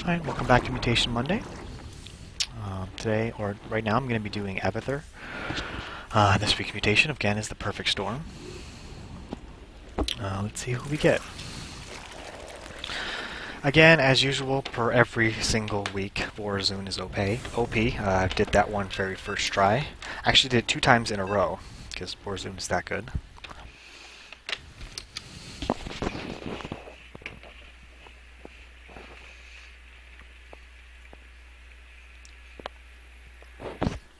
Alright, welcome back to Mutation Monday. Today, or right now, I'm going to be doing Abathur. This week's mutation, again, is the Perfect Storm. Let's see who we get. Again, as usual, per every single week, Vorazun is OP. I did that one very first try. Actually did it 2 times in a row, because Vorazun is that good.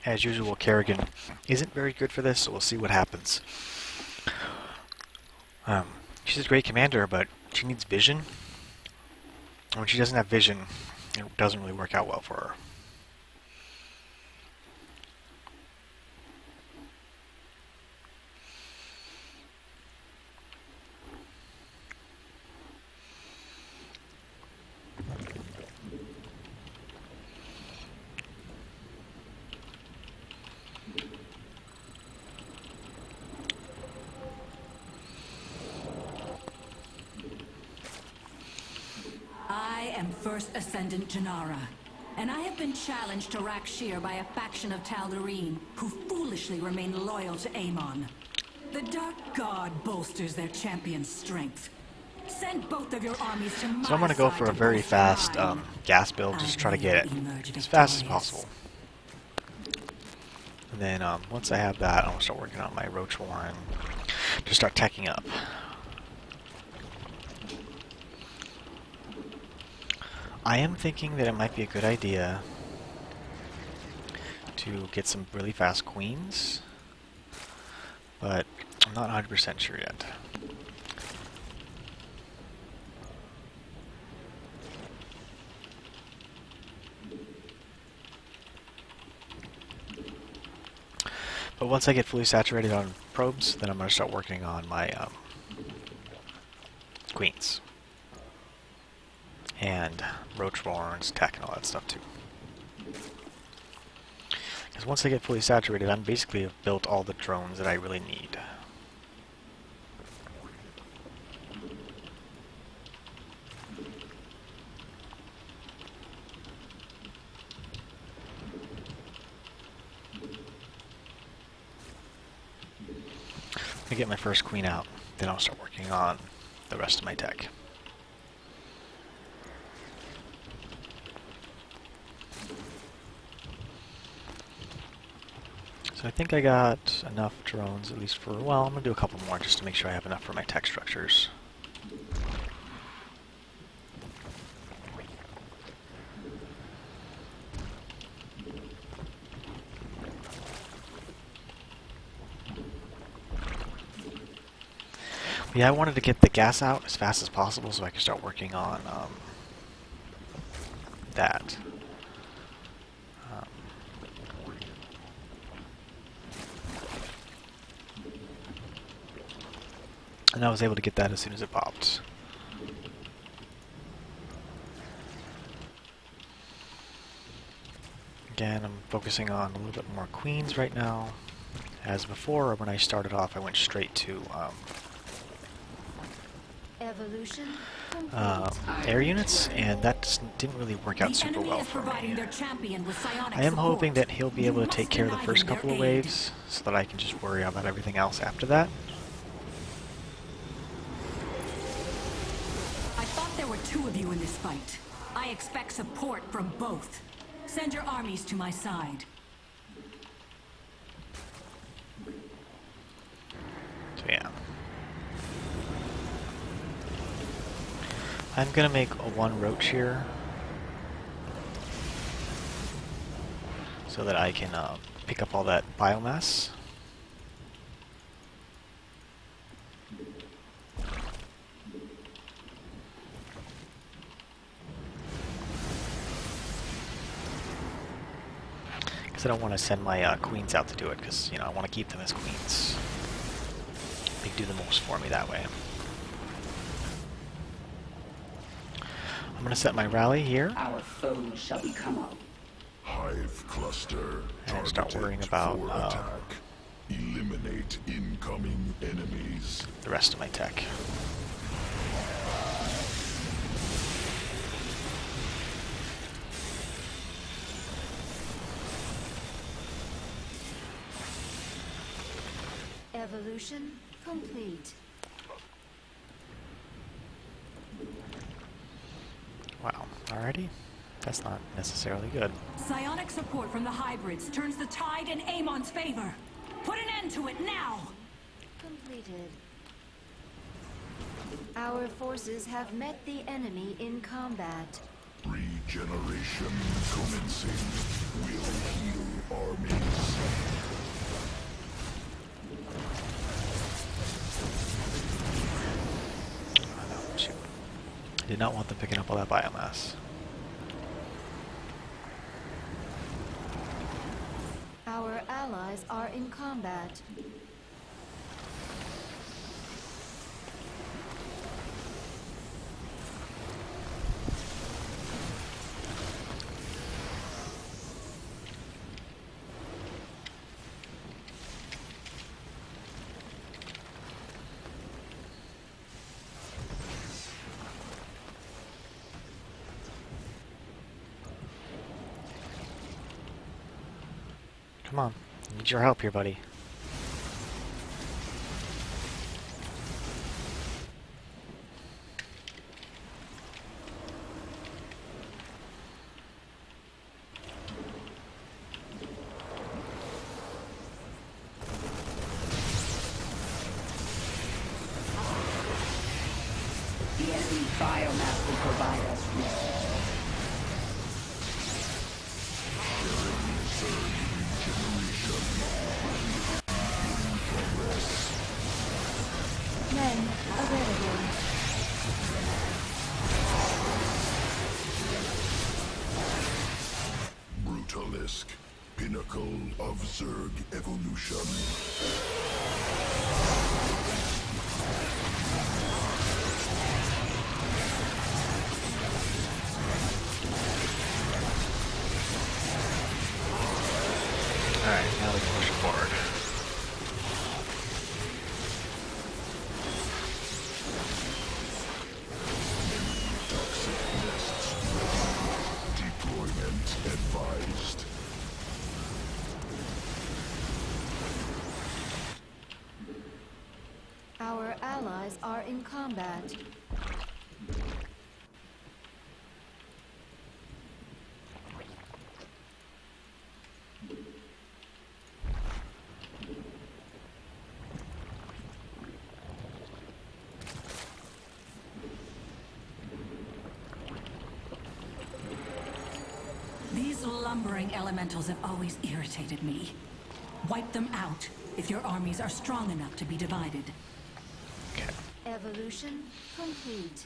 As usual, Kerrigan isn't very good for this, so we'll see what happens. She's a great commander, but she needs vision. When she doesn't have vision, it doesn't really work out well for her. I am First Ascendant Janara, and I have been challenged to Rakshir by a faction of Tal'Darim, who foolishly remain loyal to Amon. The Dark God bolsters their champion's strength. Send both of your armies to my So I'm going to go for a very fast gas build, just try to get it as fast as possible. And then once I have that, I'll start working on my Roach Warren to start teching up. I am thinking that it might be a good idea to get some really fast queens, but I'm not 100% sure yet. But once I get fully saturated on probes, then I'm going to start working on my queens. And Roach Warrens, tech, and all that stuff too. Because once I get fully saturated, I'm basically have built all the drones that I really need. I get my first queen out, then I'll start working on the rest of my tech. So I think I got enough drones, at least for, well, I'm going to do a couple more just to make sure I have enough for my tech structures. Yeah, I wanted to get the gas out as fast as possible so I could start working on that. And I was able to get that as soon as it popped. Again, I'm focusing on a little bit more queens right now. As before, when I started off, I went straight to air units, and that just didn't really work out super well for me. I am hoping that he'll be able to take care of the first couple of waves, so that I can just worry about everything else after that. I thought there were 2 of you in this fight. I expect support from both. Send your armies to my side. So yeah. I'm gonna make a 1 roach here, so that I can pick up all that biomass. Because I don't want to send my queens out to do it, because, you know, I want to keep them as queens. They do the most for me that way. I'm going to set my rally here. Our foes shall become up. Hive cluster And start worrying about attack. Eliminate incoming enemies. the rest of my tech. Evolution complete. Wow, already? That's not necessarily good. Psionic support from the hybrids turns the tide in Amon's favor. Put an end to it now! Completed. Our forces have met the enemy in combat. Regeneration commencing. Will heal armies. Oh, no, shoot. Did not want them picking up all that biomass. Our allies are in combat. Come on, I need your help here, buddy. The enemy biomass will provide us resources. Men available. Brutalisk, pinnacle of Zerg evolution. Alright, now we can push it forward. Toxic nests. Deployment advised. Our allies are in combat. These lumbering elementals have always irritated me. Wipe them out if your armies are strong enough to be divided. Okay. Evolution complete.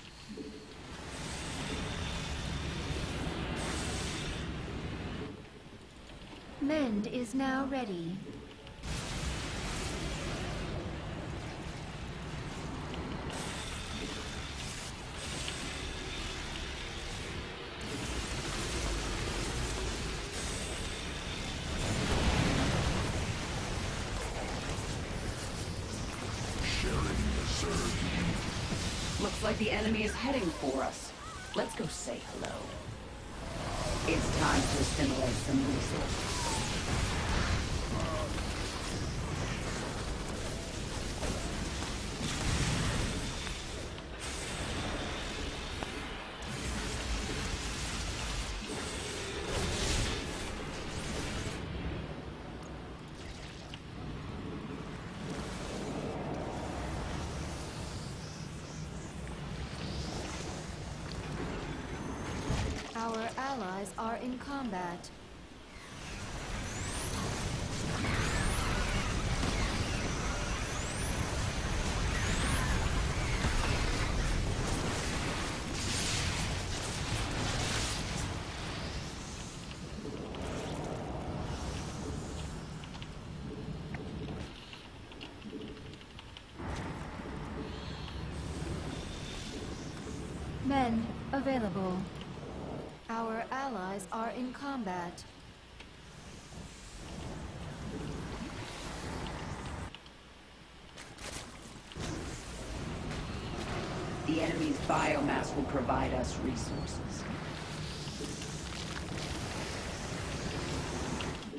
Mend is now ready. Sharing the Zerg. Looks like the enemy is heading for us. Let's go say hello. It's time to assimilate some resources. Our allies are in combat. Men available. Our allies are in combat. The enemy's biomass will provide us resources.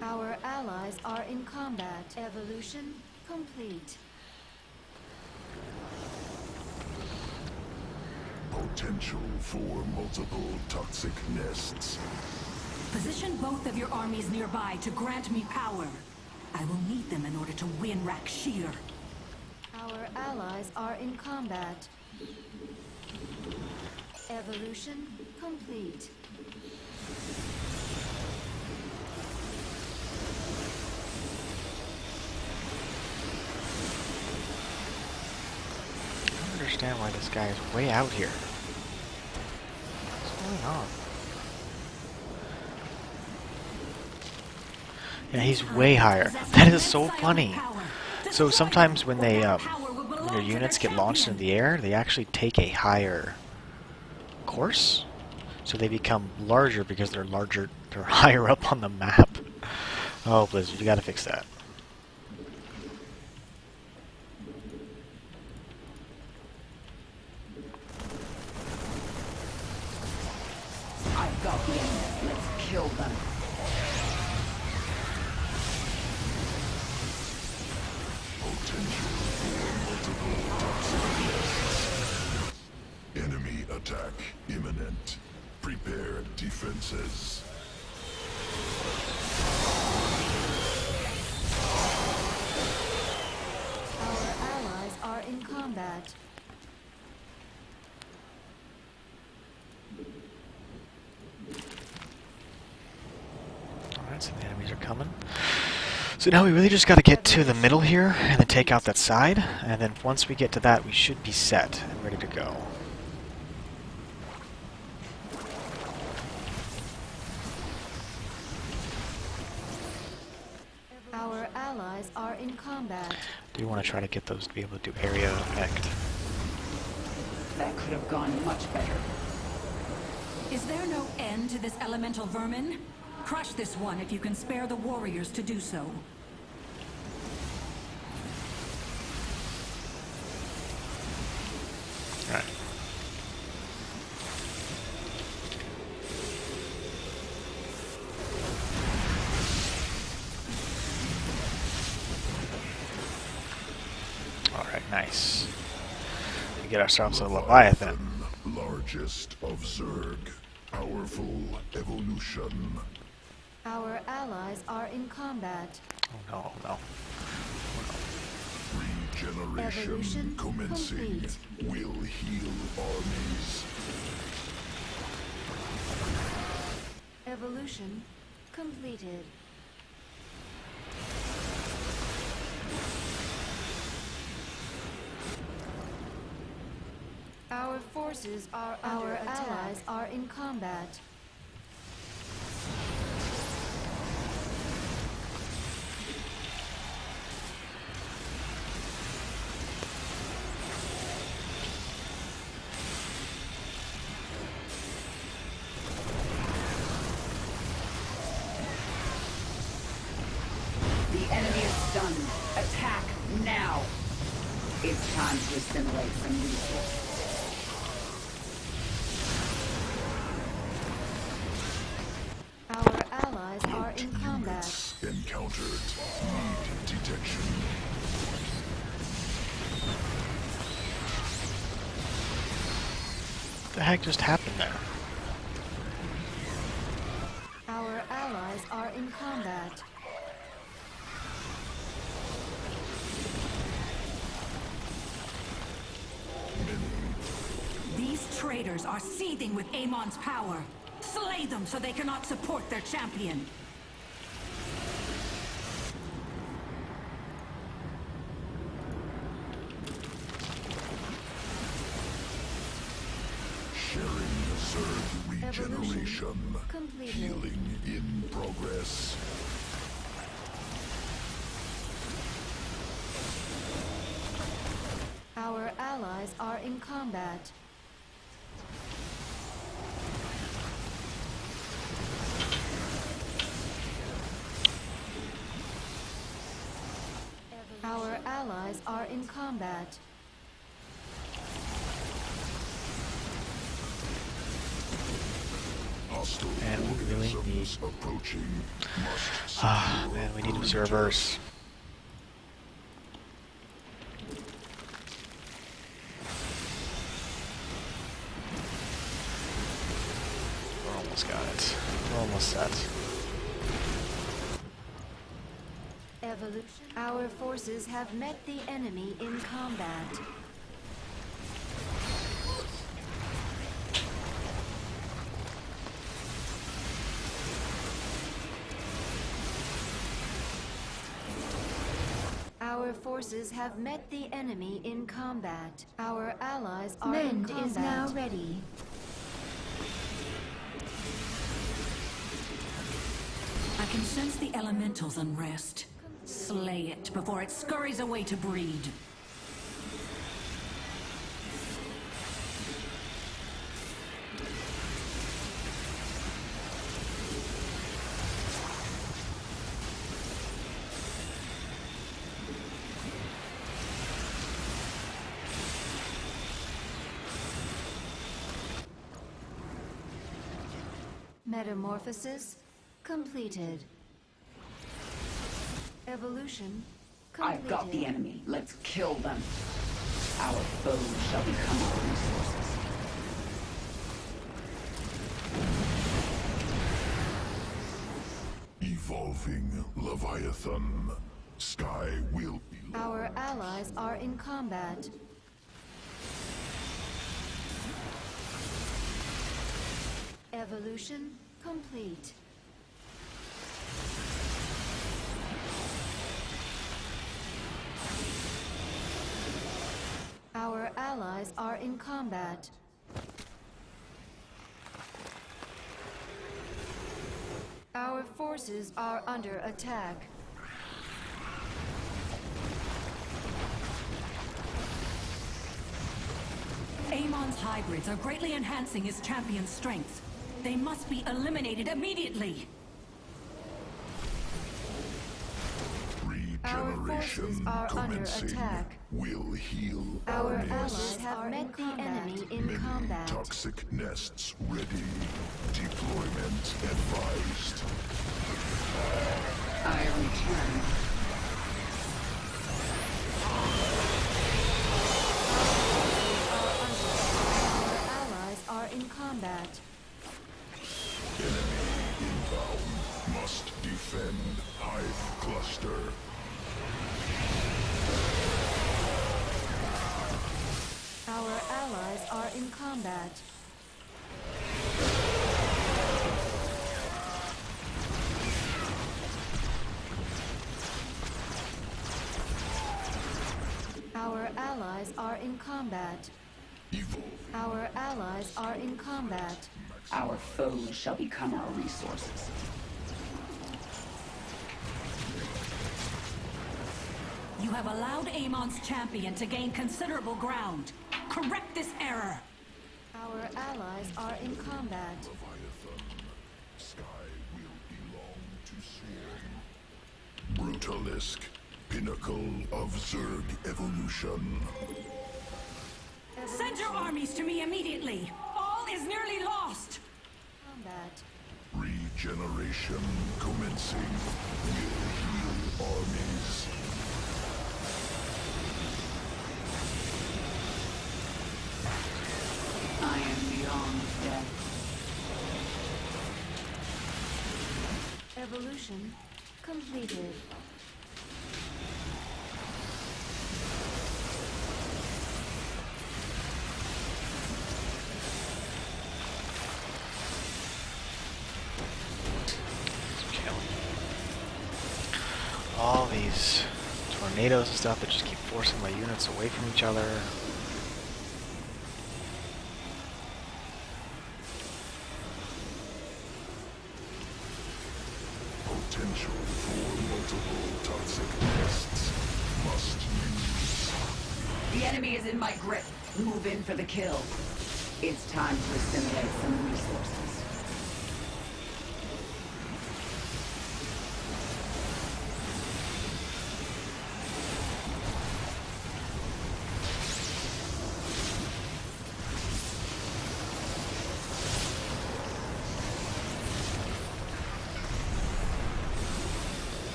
Our allies are in combat. Evolution complete. Potential for multiple toxic nests. Position both of your armies nearby to grant me power. I will need them in order to win Rakshir. Our allies are in combat. Evolution complete. I don't understand why this guy is way out here. What's going on? Yeah, he's way higher. That is so funny. So sometimes when they when your units get launched into the air, they actually take a higher course, so they become larger because they're larger. They're higher up on the map. Oh, Blizzard, you gotta fix that. I've got the enemy. Let's kill them. Potential for multiple toxic nests. Enemy attack imminent. Prepare defenses. Our allies are in combat. Alright, so the enemies are coming. So now we really just gotta get to the middle here and then take out that side, and then once we get to that we should be set and ready to go. Our allies are in combat. Do you want to try to get those to be able to do area effect? That could have gone much better. Is there no end to this elemental vermin? Crush this one if you can spare the warriors to do so. Alright. Alright, nice. We get ourselves a Leviathan. Largest of Zerg. Powerful evolution. Our allies are in combat. Oh no, oh no. Regeneration Evolution commencing. complete. Will heal armies. Evolution completed. Our forces are under attack. Our allies are in combat. The enemy is stunned. Attack now. It's time to assimilate some resources. Our allies are in combat. Units encountered. Need detection. What the heck just happened there? Our allies are in combat. These traitors are seething with Amon's power. Slay them so they cannot support their champion. Sharing Zerg regeneration. Evolution completed. Healing in progress. Our allies are in combat. Our allies are in combat. Hostile And we really organisms approaching. Must Ah, secure man, we need perimeter. observers. Almost got it. We're almost set. Evolution. Our forces have met the enemy in combat. Our forces have met the enemy in combat. Our allies are in combat. Is now ready. I can sense the elemental's unrest. Slay it before it scurries away to breed. Metamorphosis completed. Evolution completed. I've got the enemy. Let's kill them. Our foes shall become our resources. Evolving Leviathan. Sky will be low. Our allies are in combat. Evolution complete. Our allies are in combat. Our forces are under attack. Amon's hybrids are greatly enhancing his champion's strength. They must be eliminated immediately. Our forces Regeneration are under commencing. attack. Will heal Our armies. allies have met the enemy in Many combat. toxic nests ready. Deployment advised. I return. Our allies are in combat. Enemy inbound. Must defend Hive Cluster. Our allies are in combat. Our allies are in combat. Evolve. Our allies are in combat. Our foes shall become our resources. You have allowed Amon's champion to gain considerable ground. Correct this error. Our allies are in combat. Leviathan. Sky will belong to Swann. Brutalisk. Pinnacle of Zerg evolution. Send your armies to me immediately. All is nearly lost. Combat. Regeneration commencing. Will heal armies. I am beyond death. Evolution completed. All these tornadoes and stuff that just keep forcing my units away from each other. Potential for multiple toxic nests. Must use. The enemy is in my grip. Move in for the kill. It's time to assimilate some resources.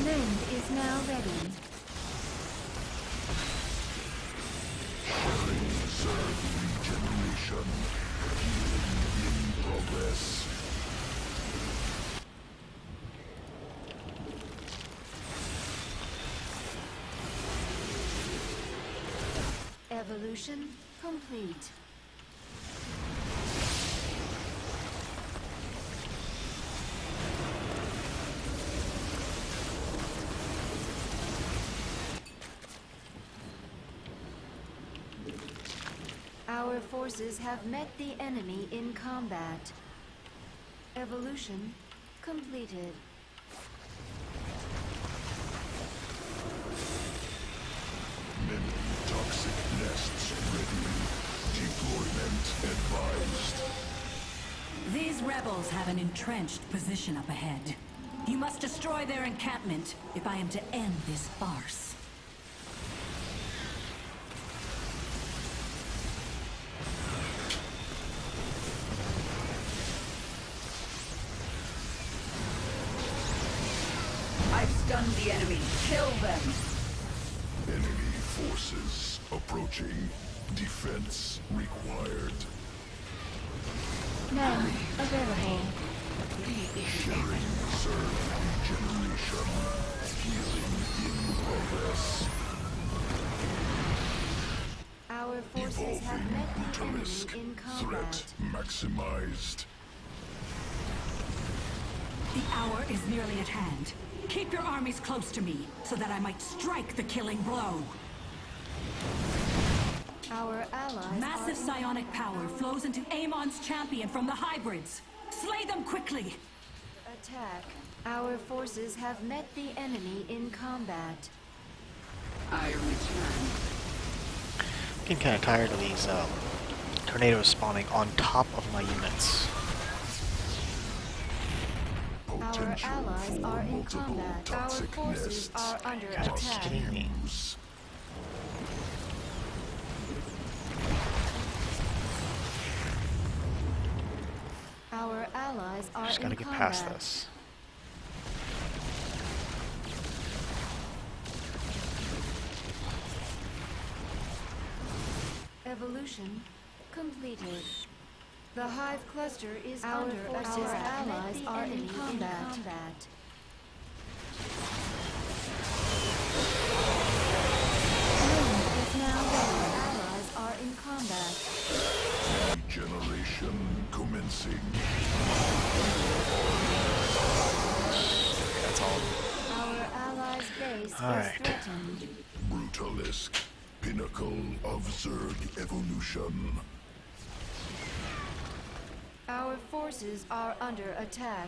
Mend is now ready. Zerg Evolution complete. Our forces have met the enemy in combat. Evolution completed. Many toxic nests ready. Deployment advised. These rebels have an entrenched position up ahead. You must destroy their encampment if I am to end this farce. I've stunned the enemy. Kill them. Enemy forces approaching. Defense required. Now available. Sharing serve regeneration. Healing in progress. Our forces have Evolving met the enemy Brutalisk. in Threat combat. maximized. The hour is nearly at hand. Keep your armies close to me, so that I might strike the killing blow. Our allies Massive are psionic power flows into Amon's champion from the hybrids. Slay them quickly! attack. Our forces have met the enemy in combat. I return. I'm getting kind of tired of these tornadoes spawning on top of my units. Our Potential allies for are in multiple combat. Our toxic forces nests. are under You guys are attack. kidding me. Use. Our allies are Just in gotta get combat. past this. Evolution completed. The hive cluster is under attack. Our allies are in combat. Moon is now ready. Our allies are in combat. Regeneration commencing. That's all. Our allies' base Alright. is threatened. Brutalisk. Pinnacle of Zerg evolution. Our forces are under attack.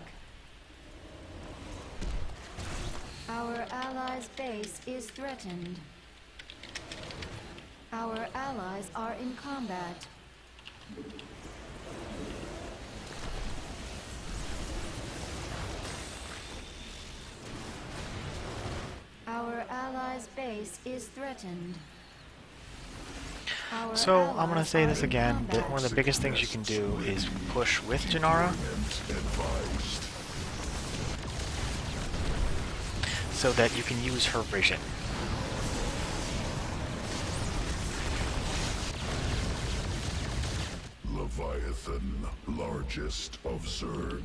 Our allies' base is threatened. Our allies are in combat. Our allies' base is threatened. Our So, I'm gonna allies say are this in again, that combat. one of the biggest things you can do is push with Janara, Advised. so that you can use her vision. Leviathan, largest of Zerg.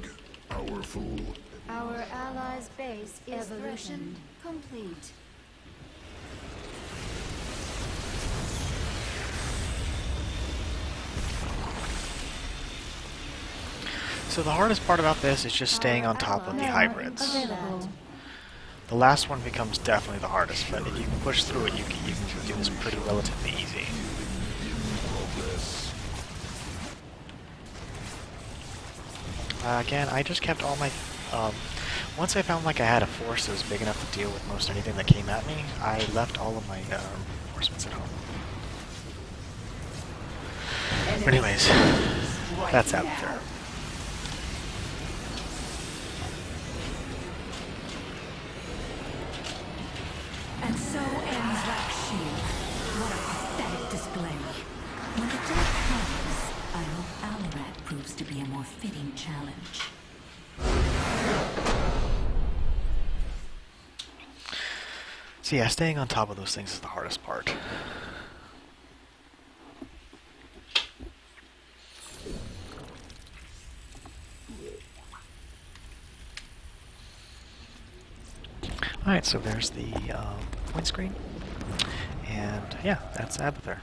Powerful. Our allies' base is evolution complete. So the hardest part about this is just staying on top of the hybrids. Available. The last one becomes definitely the hardest, but if you can push through it, you can do this pretty relatively easy. Again, I just kept all my... once I found like I had a force that was big enough to deal with most anything that came at me, I left all of my reinforcements at home. But anyways, that's Abathur. And so ends Rakshir. What a pathetic display. When the day comes, I hope Alarat proves to be a more fitting challenge. So yeah, staying on top of those things is the hardest part. Alright, so there's the point screen. And yeah, that's Abathur.